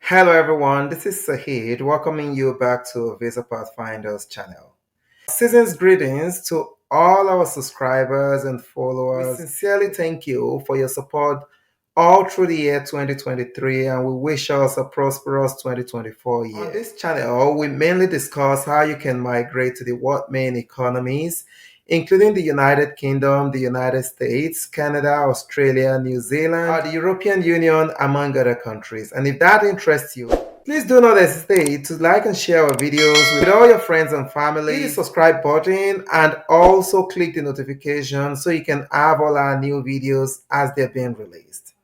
Hello everyone, this is Sahid welcoming you back to Visa Pathfinders channel. Season's greetings to all our subscribers and followers. We sincerely thank you for your support all through the year 2023 and we wish us a prosperous 2024 year. On this channel, we mainly discuss how you can migrate to the world main economies, including the United Kingdom, the United States, Canada, Australia, New Zealand, the European Union, among other countries. And if that interests you, please do not hesitate to like and share our videos with all your friends and family. Hit the subscribe button and also click the notification so you can have all our new videos as they're being released.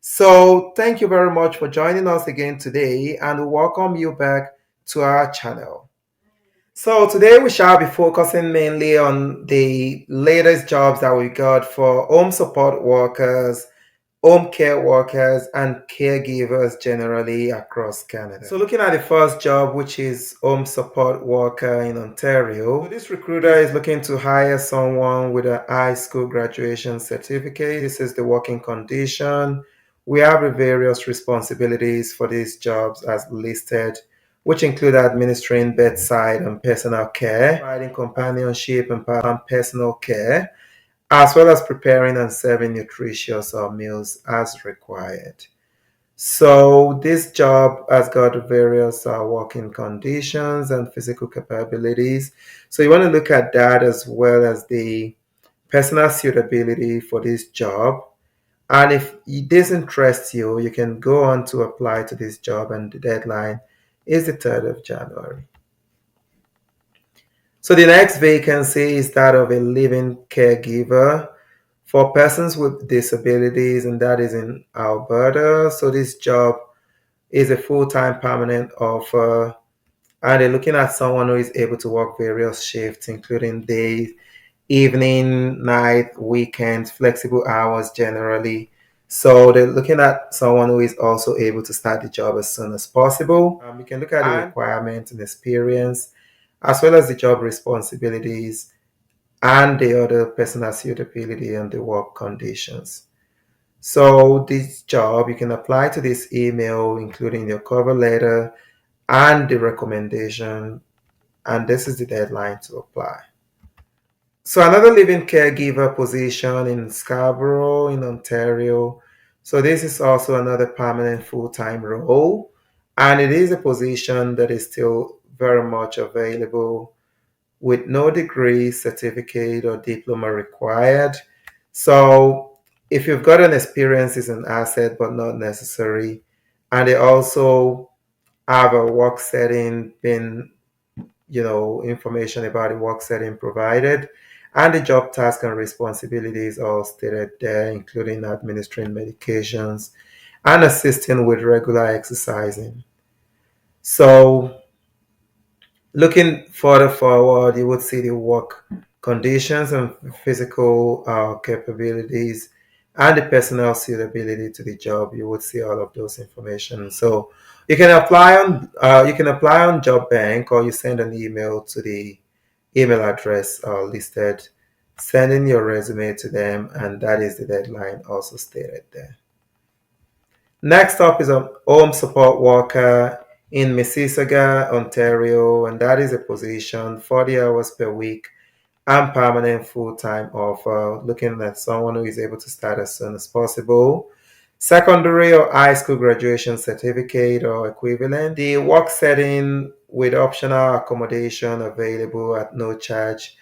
So thank you very much for joining us again today and we welcome you back to our channel. So today we shall be focusing mainly on the latest jobs that we got for home support workers, home care workers, and caregivers generally across Canada. So looking at the first job, which is home support worker in Ontario. So this recruiter is looking to hire someone with a high school graduation certificate. This is the working condition. We have the various responsibilities for these jobs as listed, which include administering bedside and personal care, providing companionship and personal care, as well as preparing and serving nutritious meals as required. So this job has got various working conditions and physical capabilities. So you want to look at that as well as the personal suitability for this job. And if this interests you, you can go on to apply to this job and the deadline is the 3rd of January. So the next vacancy is that of a living caregiver for persons with disabilities, and that is in Alberta. So this job is a full-time permanent offer, and they're looking at someone who is able to work various shifts, including days, evening, night, weekends, flexible hours generally. So they're looking at someone who is also able to start the job as soon as possible. You can look at the requirements and experience, as well as the job responsibilities and the other personal suitability and the work conditions. So this job, you can apply to this email, including your cover letter and the recommendation, and this is the deadline to apply. So another living caregiver position in Scarborough in Ontario. So this is also another permanent full-time role, and it is a position that is still very much available with no degree, certificate, or diploma required. So if you've got an experience, it's an asset, but not necessary. And they also have a work setting been, information about the work setting provided. And the job task and responsibilities are stated there, including administering medications and assisting with regular exercising. So looking further forward, you would see the work conditions and physical capabilities and the personal suitability to the job. You would see all of those information. So you can apply on Job Bank, or you send an email to the email address listed, sending your resume to them, and that is the deadline also stated there. Next up is a home support worker in Mississauga, Ontario, and that is a position 40 hours per week and permanent full-time offer, looking at someone who is able to start as soon as possible. Secondary or high school graduation certificate or equivalent. The work setting with optional accommodation available at no charge,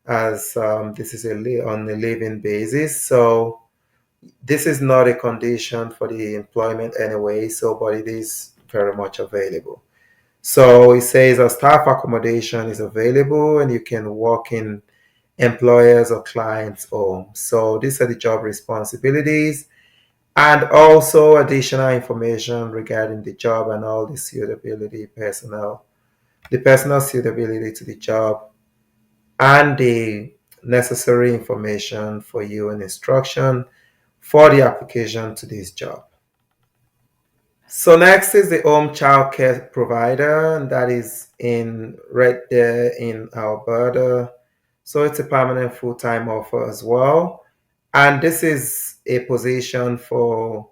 as this is on a living basis. So this is not a condition for the employment anyway, so but it is very much available. So it says a staff accommodation is available and you can work in employers or clients' homes. So these are the job responsibilities and also additional information regarding the job and all the suitability the personal suitability to the job and the necessary information for you and instruction for the application to this job. So next is the home child care provider, and that is in right there in Alberta. So it's a permanent full-time offer as well. And this is a position for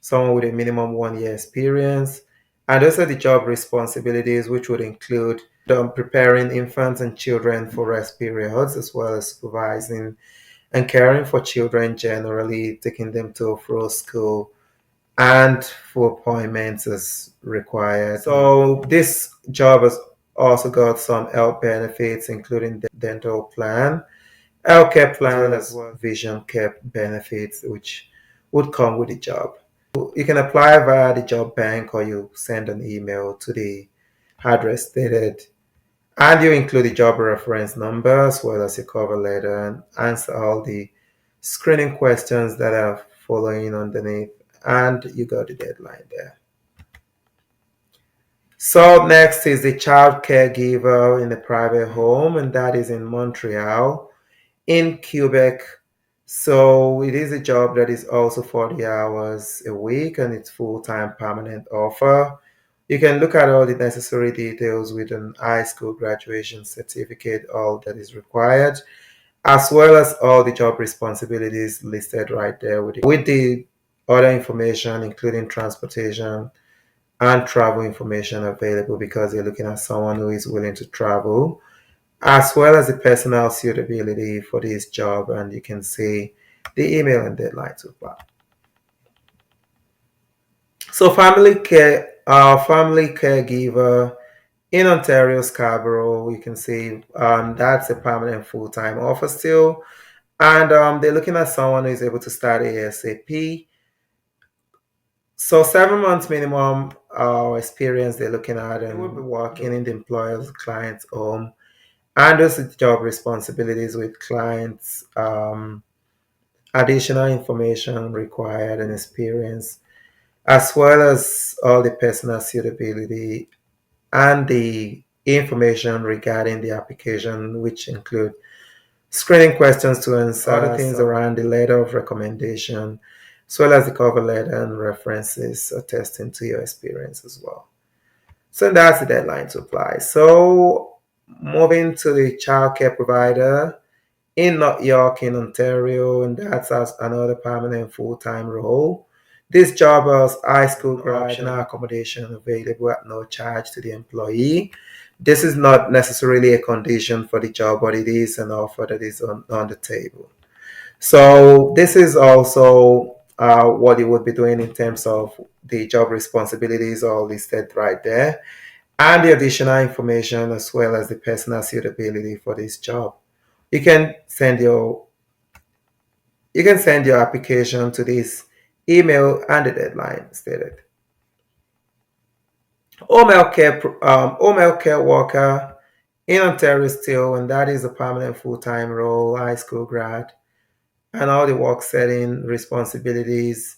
someone with a minimum 1 year experience. And those are the job responsibilities, which would include preparing infants and children for rest periods, as well as supervising and caring for children generally, taking them to or fro school, and for appointments as required. So this job has also got some health benefits, including the dental plan, healthcare plan, as well as vision care benefits, which would come with the job. You can apply via the job bank, or you send an email to the address stated, and you include the job reference number as well as your cover letter, and answer all the screening questions that are following underneath, and you got the deadline there. So next is the child caregiver in a private home, and that is in Montreal, in Quebec. So it is a job that is also 40 hours a week, and it's full-time permanent offer. You can look at all the necessary details with an high school graduation certificate, all that is required, as well as all the job responsibilities listed right there with the other information, including transportation and travel information available, because you're looking at someone who is willing to travel, as well as the personal suitability for this job. And you can see the email and deadline to apply. So family caregiver in Ontario, Scarborough, you can see that's a permanent full-time offer still. And they're looking at someone who is able to start ASAP. So 7 months minimum experience they're looking at, and will be working in the employer's client's home, and those job responsibilities with clients, additional information required and experience, as well as all the personal suitability and the information regarding the application, which include screening questions to answer, other things around the letter of recommendation, as well as the cover letter and references attesting to your experience as well. So that's the deadline to apply. So moving to the childcare provider in North York in Ontario, and that's as another permanent full-time role. This job has high school graduate accommodation available at no charge to the employee. This is not necessarily a condition for the job, but it is an offer that is on the table. So this is also what you would be doing in terms of the job responsibilities, all listed right there, and the additional information as well as the personal suitability for this job. You can send your application to this email and the deadline stated. Home health care worker in Ontario still, and that is a permanent full-time role, high school grad, and all the work setting responsibilities,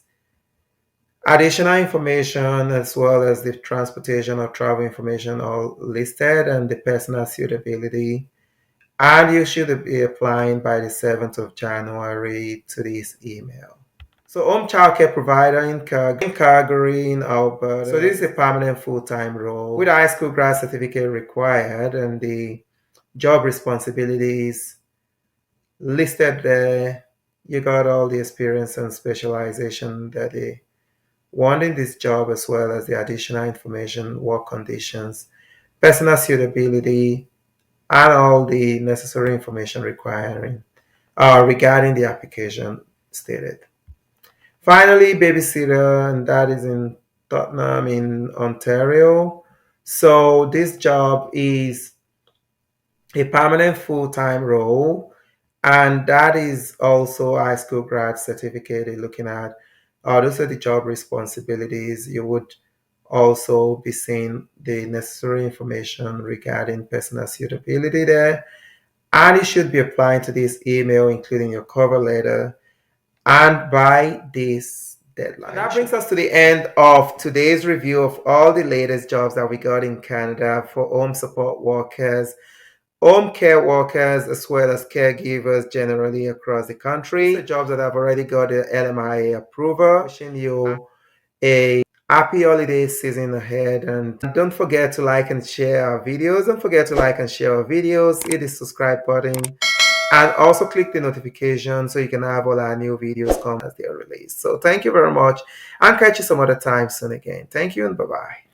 additional information as well as the transportation or travel information all listed, and the personal suitability. And you should be applying by the 7th of January to this email. So home childcare provider in Calgary, in Alberta. So this is a permanent full-time role with a high school grad certificate required, and the job responsibilities listed there. You got all the experience and specialization that they want in this job, as well as the additional information, work conditions, personal suitability, and all the necessary information regarding the application stated. Finally, babysitter, and that is in Tottenham in Ontario. So this job is a permanent full-time role, and that is also high school grad certificate you're looking at. Those are the job responsibilities. You would also be seeing the necessary information regarding personal suitability there, and you should be applying to this email, including your cover letter, and by this deadline. And that brings us to the end of today's review of all the latest jobs that we got in Canada for home support workers, home care workers, as well as caregivers generally across the country. The jobs that have already got the LMIA approval. Wishing you a happy holiday season ahead, and don't forget to like and share our videos. Don't forget to like and share our videos. Hit the subscribe button, and also click the notification so you can have all our new videos come as they are released. So thank you very much, and catch you some other time soon again. Thank you, and bye-bye.